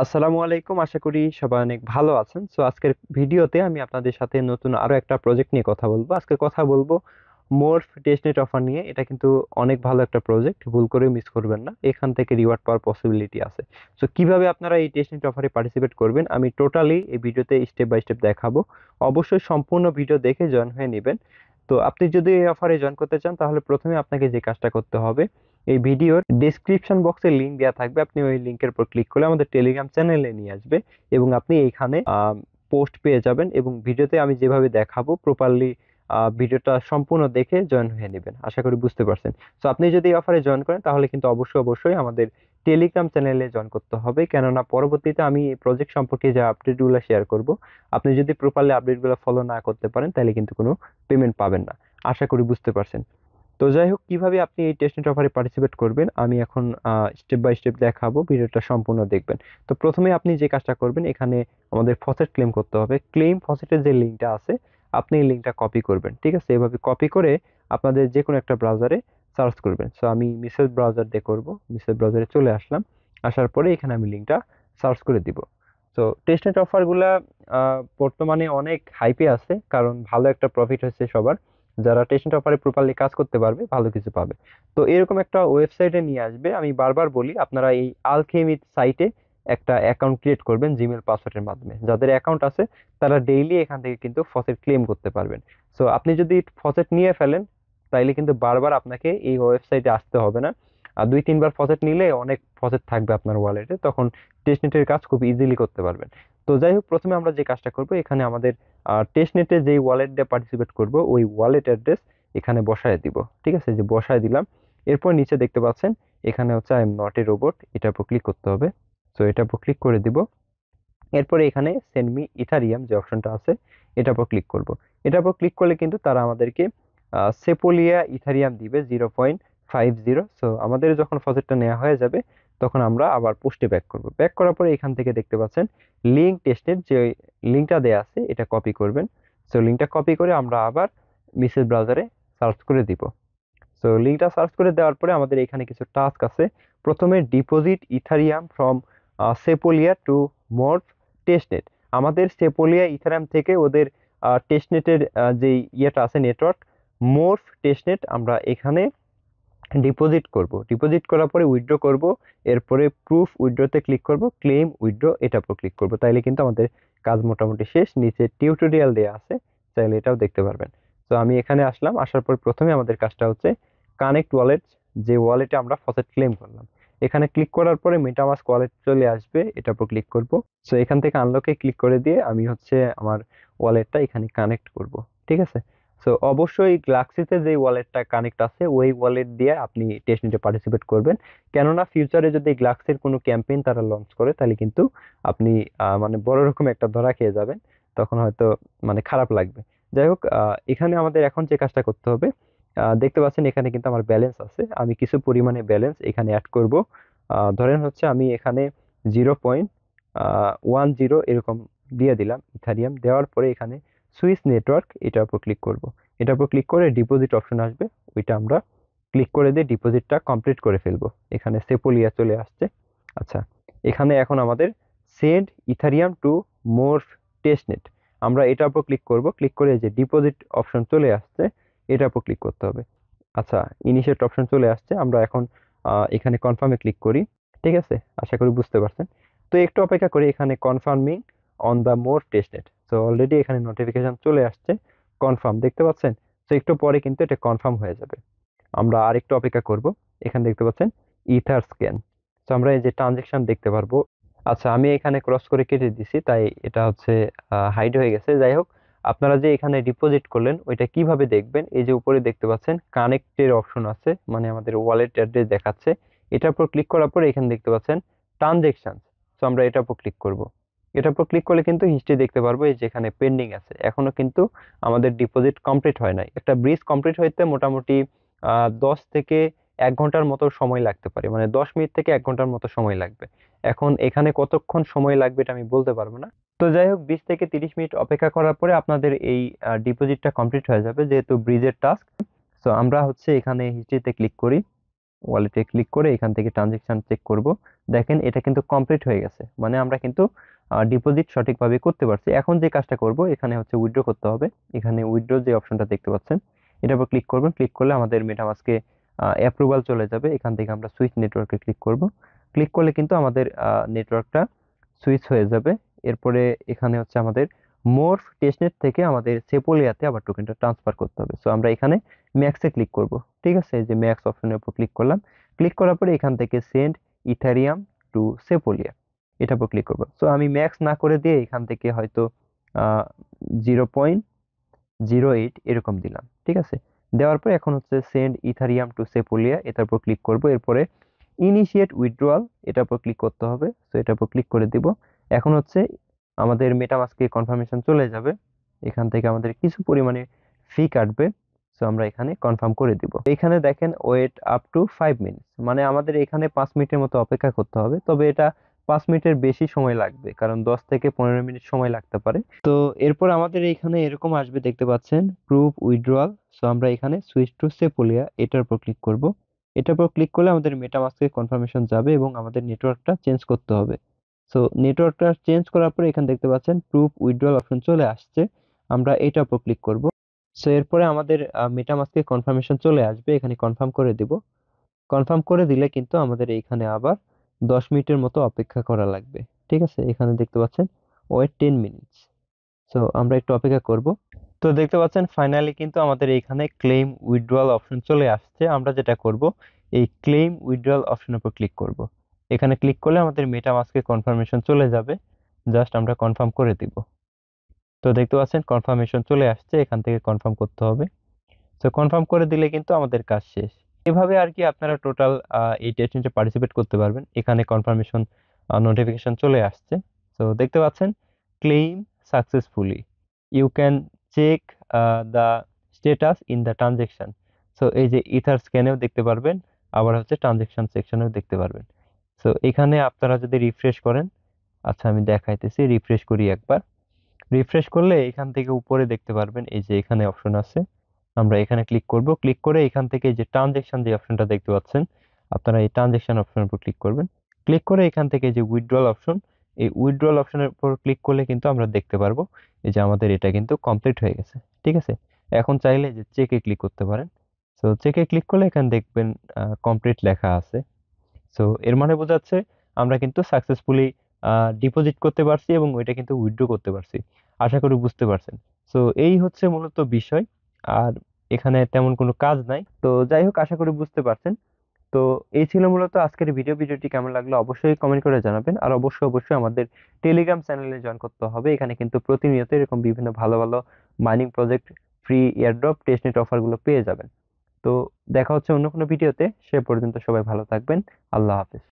আসসালামু আলাইকুম, আশা করি সবাই অনেক ভালো আছেন। সো আজকের ভিডিওতে আমি আপনাদের সাথে নতুন আরো একটা প্রজেক্ট নিয়ে কথা বলবো। আজকে কথা বলবো মোরফ টেস্টনেট অফার নিয়ে। এটা কিন্তু অনেক ভালো একটা প্রজেক্ট, ভুল করে মিস করবেন না। এখান থেকে রিওয়ার্ড পাওয়ার পসিবিলিটি আছে। সো কিভাবে আপনারা এই টেস্টনেট অফারে পার্টিসিপেট করবেন আমি টোটালি এই ভিডিওতে স্টেপ বাই স্টেপ দেখাবো। অবশ্যই সম্পূর্ণ ভিডিও দেখে জয়েন হয়ে নেবেন। তো আপনি যদি এই অফারে জয়েন করতে চান তাহলে প্রথমে আপনাকে যে কাজটা করতে হবে, এই ভিডিওর ডেসক্রিপশন বক্সে লিংক দেওয়া থাকবে, আপনি ওই লিংকের উপর ক্লিক করলে আমাদের টেলিগ্রাম চ্যানেলে নিয়ে আসবে এবং আপনি এইখানে পোস্ট পেয়ে যাবেন এবং ভিডিওতে আমি যেভাবে দেখাবো প্রপারলি ভিডিওটা সম্পূর্ণ দেখে জয়েন হয়ে নেবেন। আশা করি বুঝতে পারছেন। তো আপনি যদি এই অফারে জয়েন করেন তাহলে কিন্তু অবশ্যই অবশ্যই আমাদের টেলিগ্রাম চ্যানেলে জয়েন করতে হবে, কেননা পরবর্তীতে আমি এই প্রজেক্ট সম্পর্কে যে আপডেটগুলো শেয়ার করব, আপনি যদি প্রপারলি আপডেটগুলো ফলো না করতে পারেন তাহলে কিন্তু কোনো পেমেন্ট পাবেন না। আশা করি বুঝতে পারছেন। তো যাই হোক, কিভাবে আপনি এই টেস্টনেট অফারে পার্টিসিপেট করবেন আমি এখন স্টেপ বাই স্টেপ দেখাবো, ভিডিওটা সম্পূর্ণ দেখবেন। তো প্রথমে আপনি যে কাজটা করবেন, এখানে আমাদের ফসেট ক্লেম করতে হবে। ক্লেম ফসেটের যে লিঙ্কটা আছে, আপনি এই লিঙ্কটা কপি করবেন। ঠিক আছে, এভাবে কপি করে আপনাদের যে কোনো একটা ব্রাউজারে সার্চ করবেন। সো আমি মিসেস ব্রাউজার দিয়ে করব। মিসেস ব্রাউজারে চলে আসলাম। আসার পরে এখানে আমি লিঙ্কটা সার্চ করে দিব। তো টেস্টনেট অফারগুলা বর্তমানে অনেক হাইপে আছে, কারণ ভালো একটা প্রফিট হচ্ছে সবার। যারা টেস্ট অফারে প্রপারলি কাজ করতে পারবে ভালো কিছু পাবে। তো এরকম একটা ওয়েবসাইটে নিয়ে আসবে। আমি বারবার বলি, আপনারা এই আলকেমিস্ট সাইটে একটা অ্যাকাউন্ট ক্রিয়েট করবেন জিমেল পাসওয়ার্ডের মাধ্যমে। যাদের অ্যাকাউন্ট আছে তারা ডেইলি এখান থেকে কিন্তু ফসেট ক্লেম করতে পারবেন। সো আপনি যদি ফসেট নিয়ে ফেলেন তাইলে কিন্তু বারবার আপনাকে এই ওয়েবসাইটে আসতে হবে না। আর দুই তিনবার ফসেট নিলে অনেক ফসেট থাকবে আপনার ওয়ালেটে, তখন টেস্টনেটের কাজ খুব ইজিলি করতে পারবেন। তো যাই হোক, প্রথমে আমরা যে কাজটা করব, এখানে আমাদের টেস্টনেটে যেই ওয়ালেট দিয়ে পার্টিসিপেট করব ওই ওয়ালেট অ্যাড্রেস এখানে বসায় দিব। ঠিক আছে, যে বসায় দিলাম। এরপর নিচে দেখতে পাচ্ছেন এখানে হচ্ছে I am not a robot, এটার উপর ক্লিক করতে হবে। তো এটার উপর ক্লিক করে দিব। এরপরে এখানে সেন্ড মি ইথারিয়াম যে অপশনটা আছে, এটার উপর ক্লিক করব। এটার উপর ক্লিক করলে কিন্তু তারা আমাদেরকে সেপোলিয়া ইথারিয়াম দিবে 0.50। সো আমাদের যখন ফসেটটা নেওয়া হয়ে যাবে তখন আমরা আবার পোস্টে ব্যাক করব। ব্যাক করার পরে এখান থেকে দেখতে পাচ্ছেন লিঙ্ক টেস্টের যে লিঙ্কটা দেয়া আছে এটা কপি করবেন। সো লিঙ্কটা কপি করে আমরা আবার মিসেস ব্রাউজারে সার্চ করে দিব। সো লিঙ্কটা সার্চ করে দেওয়ার পরে আমাদের এখানে কিছু টাস্ক আছে। প্রথমে deposit Ethereum from Sepolia to Morph testnet. আমাদের সেপোলিয়া ইথারিয়াম থেকে ওদের টেস্টনেটের যে ইয়েটা আছে নেটওয়ার্ক, মর্ফ টেস্টনেট, আমরা এখানে ডিপোজিট করব। ডিপোজিট করার পরে উইথড্র করব। এরপরে প্রুফ উইথড্রতে ক্লিক করব, ক্লেম উইথড্র এটার উপর ক্লিক করব। তাইলে কিন্তু আমাদের কাজ মোটামুটি শেষ। নিচে টিউটোরিয়াল দেয়া আছে, চাইলে এটাও দেখতে পারবেন। তো আমি এখানে আসলাম। আসার পর প্রথমে আমাদের কাজটা হচ্ছে কানেক্ট ওয়ালেট, যে ওয়ালেটে আমরা ফসেট ক্লেম করলাম। এখানে ক্লিক করার পরে মেটামাস্ক ওয়ালেট চলে আসবে, এটার উপর ক্লিক করব। সো এখান থেকে আনলকে ক্লিক করে দিয়ে আমি হচ্ছে আমার ওয়ালেটটা এখানে কানেক্ট করব। ঠিক আছে। সো অবশ্যই গ্লাক্সিতে যে ওয়ালেটটা কানেক্ট আছে ওই ওয়ালেট দিয়ে আপনি টেস্টনেটে পার্টিসিপেট করবেন, কেননা ফিউচারে যদি গ্লাক্সের কোনো ক্যাম্পেইন তারা লঞ্চ করে তাহলে কিন্তু আপনি মানে বড় রকম একটা ধরা খেয়ে যাবেন। তখন হয়তো মানে খারাপ লাগবে। যাই হোক, এখানে আমাদের এখন যে কাজটা করতে হবে, দেখতে পাচ্ছেন এখানে কিন্তু আমার ব্যালেন্স আছে। আমি কিছু পরিমাণে ব্যালেন্স এখানে অ্যাড করব। ধরেন হচ্ছে আমি এখানে 0.10 এরকম দিয়ে দিলাম ইথারিয়াম। দেওয়ার পরে এখানে সুইস নেটওয়ার্ক এটার উপর ক্লিক করব। এটার উপর ক্লিক করে ডিপোজিট অপশন আসবে, ওইটা আমরা ক্লিক করে দিয়ে ডিপোজিটটা কমপ্লিট করে ফেলবো। এখানে সেপোলিয়া চলে আসছে। আচ্ছা, এখানে এখন আমাদের সেন্ড ইথারিয়াম টু মোর টেস্টনেট, আমরা এটার উপর ক্লিক করব। ক্লিক করে যে ডিপোজিট অপশন চলে আসছে এটার উপর ক্লিক করতে হবে। আচ্ছা, ইনিশিয়েট অপশন চলে আসছে, আমরা এখন এখানে কনফার্মে ক্লিক করি। ঠিক আছে, আশা করি বুঝতে পারছেন। তো একটু অপেক্ষা করি, এখানে confirming on the more testnet. তো অলরেডি এখানে নোটিফিকেশন চলে আসছে কনফার্ম, দেখতে পাচ্ছেন। তো একটু পরে কিন্তু এটা কনফার্ম হয়ে যাবে। আমরা আরেকটু অপেক্ষা করব। এখানে দেখতে পাচ্ছেন ইথার স্ক্যান। তো আমরা এই যে ট্রানজেকশন দেখতে পারবো। আচ্ছা, আমি এখানে ক্রস করে কেটে দিছি, তাই এটা হচ্ছে হাইড হয়ে গেছে। যাই হোক, আপনারা যে এখানে ডিপোজিট করলেন ওইটা কিভাবে দেখবেন, এই যে উপরে দেখতে পাচ্ছেন কানেক্টের অপশন আছে, মানে আমাদের ওয়ালেট অ্যাড্রেস দেখাচ্ছে। এটার উপর ক্লিক করার পরে এখানে দেখতে পাচ্ছেন ট্রানজেকশন। তো আমরা এটার উপর ক্লিক করব। এটার উপর ক্লিক করলে কিন্তু হিস্ট্রি দেখতে পারবো, এই যেখানে পেন্ডিং আছে, এখনো কিন্তু আমাদের ডিপোজিট কমপ্লিট হয় নাই। একটা ব্রিজ কমপ্লিট হইতে মোটামুটি 10 থেকে 1 ঘন্টার মতো সময় লাগতে পারে, মানে 10 মিনিট থেকে 1 ঘন্টার মতো সময় লাগবে। এখন এখানে কতক্ষণ সময় লাগবে এটা আমি বলতে পারবো না। তো যাই হোক, 20 থেকে 30 মিনিট অপেক্ষা করার পরে আপনাদের এই ডিপোজিটটা কমপ্লিট হয়ে যাবে, যেহেতু ব্রিজের টাস্ক। তো আমরা হচ্ছে এখানে হিস্ট্রিতে ক্লিক করি, ওয়ালেটে ক্লিক করে এখান থেকে ট্রানজেকশন চেক করব। দেখেন এটা কিন্তু কমপ্লিট হয়ে গেছে, মানে আমরা কিন্তু ডিপোজিট সঠিকভাবে করতে পারছি। এখন যে কাজটা করব, এখানে হচ্ছে উইথড্র করতে হবে। এখানে উইথড্র যে অপশনটা দেখতে পাচ্ছেন, এটার উপর ক্লিক করবেন। ক্লিক করলে আমাদের মেটামাস্কে অ্যাপ্রুভাল চলে যাবে। এখান থেকে আমরা সুইচ নেটওয়ার্কে ক্লিক করব। ক্লিক করলে কিন্তু আমাদের নেটওয়ার্কটা সুইচ হয়ে যাবে। এরপরে এখানে হচ্ছে আমাদের মোরফ টেস্টনেট থেকে আমাদের সেপোলিয়াতে আবার টোকেনটা ট্রান্সফার করতে হবে। সো আমরা এখানে ম্যাক্সে ক্লিক করব। ঠিক আছে, এই যে ম্যাক্স অপশনের উপর ক্লিক করলাম। ক্লিক করার পরে এখান থেকে সেন্ড ইথারিয়াম টু সেপোলিয়া, এটার উপর ক্লিক করবো। সো আমি ম্যাক্স না করে দিয়ে এখান থেকে হয়তো 0.08 এরকম দিলাম। ঠিক আছে, দেওয়ার পরে এখন হচ্ছে সেন্ড ইথারিয়াম টু সেপোলিয়া, এটার উপর ক্লিক করব। এরপরে ইনিশিয়েট উইথড্রয়াল, এটার উপর ক্লিক করতে হবে। সো এটার উপর ক্লিক করে দিব। এখন হচ্ছে আমাদের মেটামাস্কে কনফার্মেশন চলে যাবে। এখান থেকে আমাদের কিছু পরিমাণে ফি কাটবে। সো আমরা এখানে কনফার্ম করে দিব। এখানে দেখেন ওয়েট আপ টু 5 মিনিটস, মানে আমাদের এখানে 5 মিনিটের মতো অপেক্ষা করতে হবে। তবে এটা 5 মিনিটের বেশি সময় লাগবে, কারণ 10 থেকে 15 মিনিট সময় লাগতে পারে। তো এরপর আমাদের এখানে এরকম আসবে, দেখতে পাচ্ছেন প্রুফ উইথড্রয়াল। সো আমরা এখানে সুইচ টু সেপোলিয়া, এটার উপর ক্লিক করব। এটার উপর ক্লিক করলে আমাদের মেটামাস্কে কনফার্মেশন যাবে এবং আমাদের নেটওয়ার্কটা চেঞ্জ করতে হবে। সো নেটওয়ার্কটা চেঞ্জ করার পরে এখানে দেখতে পাচ্ছেন প্রুফ উইথড্রয়াল অপশন চলে আসছে। আমরা এটার উপর ক্লিক করব। সো এরপরে আমাদের মেটামাস্কে কনফার্মেশন চলে আসবে, এখানে কনফার্ম করে দিব। কনফার্ম করে দিলে কিন্তু আমাদের এইখানে আবার 10 মিনিটের মতো অপেক্ষা করা লাগবে। ঠিক আছে, এখানে দেখতে পাচ্ছেন ওয়েট 10 মিনিটস। সো আমরা একটু অপেক্ষা করব। তো দেখতে পাচ্ছেন ফাইনালি কিন্তু আমাদের এইখানে ক্লেম উইথড্রয়াল অপশন চলে আসছে। আমরা যেটা করব, এই ক্লেম উইথড্রয়াল অপশনের উপর ক্লিক করব। এখানে ক্লিক করলে আমাদের মেটামাস্কে কনফার্মেশন চলে যাবে। জাস্ট আমরা কনফার্ম করে দিব। তো দেখতে পাচ্ছেন কনফার্মেশন চলে আসছে, এখান থেকে কনফার্ম করতে হবে। তো কনফার্ম করে দিলে কিন্তু আমাদের কাজ শেষ। এভাবে আর কি আপনারা টোটাল এই টেস্টিংটা পার্টিসিপেট করতে পারবেন। এখানে কনফার্মেশন নোটিফিকেশন চলে আসছে। তো দেখতে পাচ্ছেন claim successfully, you can check the status in the transaction. So এই যে ইথার স্ক্যানেও দেখতে পারবেন, আবার হচ্ছে ট্রানজেকশন সেকশনেও দেখতে পারবেন। সো এখানে আপনারা যদি রিফ্রেশ করেন, আচ্ছা আমি দেখাইতেছি, রিফ্রেশ করি একবার। রিফ্রেশ করলে এখান থেকে উপরে দেখতে পারবেন এই যে এখানে অপশন আছে। আমরা এখানে ক্লিক করব। ক্লিক করে এখান থেকে এই যে ট্রানজেকশন যে অপশনটা দেখতে পাচ্ছেন, আপনারা এই ট্রানজেকশন অপশনের উপর ক্লিক করবেন। ক্লিক করে এখান থেকে এই যে উইথড্রয়াল অপশন, এই উইথড্রয়াল অপশনের উপর ক্লিক করলে কিন্তু আমরা দেখতে পারবো এই যে আমাদের এটা কিন্তু কমপ্লিট হয়ে গেছে। ঠিক আছে, এখন চাইলে যে চেকে ক্লিক করতে পারেন। তো চেকে ক্লিক করলে এখানে দেখবেন কমপ্লিট লেখা আছে। সো এর মানে বোঝাচ্ছে আমরা কিন্তু সাকসেসফুলি ডিপোজিট করতে পারছি এবং ওইটা কিন্তু উইথড্র করতে পারছি। আশা করি বুঝতে পারছেন। সো এই হচ্ছে মূলত বিষয়। আর এখানে তেমন কোনো কাজ নাই। তো যাই হোক, আশা করি বুঝতে পারছেন। তো এই ছিল মূলত আজকের ভিডিওটি কেমন লাগলো অবশ্যই কমেন্ট করে জানাবেন। আর অবশ্যই অবশ্যই আমাদের টেলিগ্রাম চ্যানেলে জয়েন করতে হবে। এখানে কিন্তু প্রতিনিয়ত এরকম বিভিন্ন ভালো ভালো mining project, free airdrop, testnet offer গুলো পেয়ে যাবেন। তো দেখা হচ্ছে অন্য কোনো ভিডিওতে। সে পর্যন্ত সবাই ভালো থাকবেন। আল্লাহ হাফেজ।